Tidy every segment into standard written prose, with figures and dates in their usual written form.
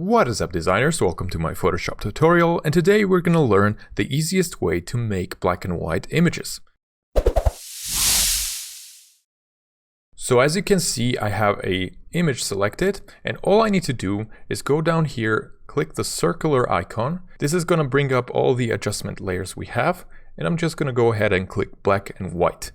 What is up, designers? Welcome to my Photoshop tutorial, and today we're going to learn the easiest way to make black and white images. So as you can see, I have an image selected, and all I need to do is go down here, click the circular icon. This is going to bring up all the adjustment layers we have, and I'm just going to go ahead and click black and white.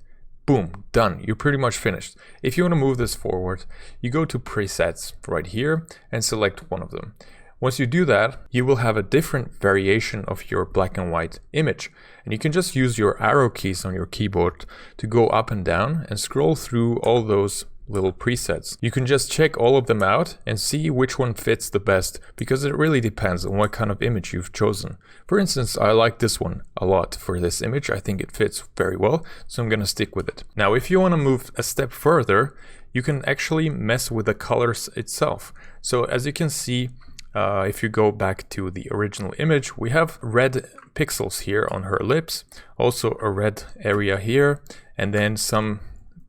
Boom, done. You're pretty much finished. If you want to move this forward, you go to presets right here and select one of them. Once you do that, you will have a different variation of your black and white image. And you can just use your arrow keys on your keyboard to go up and down and scroll through all those little presets. You can just check all of them out and see which one fits the best, because it really depends on what kind of image you've chosen. For instance, I like this one a lot for this image. I think it fits very well, so I'm gonna stick with it. Now, if you want to move a step further, you can actually mess with the colors itself. So as you can see, if you go back to the original image, we have red pixels here on her lips, also a red area here, and then some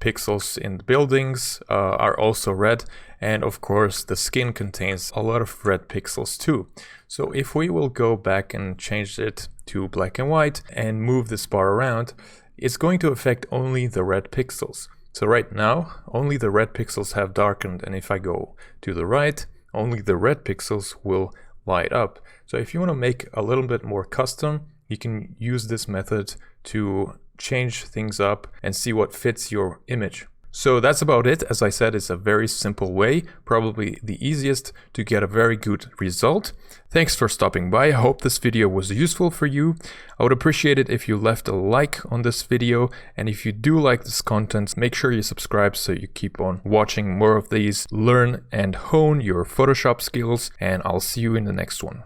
pixels in the buildings are also red, and of course the skin contains a lot of red pixels too. So if we will go back and change it to black and white and move this bar around, it's going to affect only the red pixels. So right now only the red pixels have darkened, and if I go to the right, only the red pixels will light up. So if you want to make a little bit more custom, you can use this method to change things up and see what fits your image. So that's about it. As I said, it's a very simple way, probably the easiest to get a very good result. Thanks for stopping by. I hope this video was useful for you. I would appreciate it if you left a like on this video, and if you do like this content, make sure you subscribe so you keep on watching more of these. Learn and hone your Photoshop skills, and I'll see you in the next one.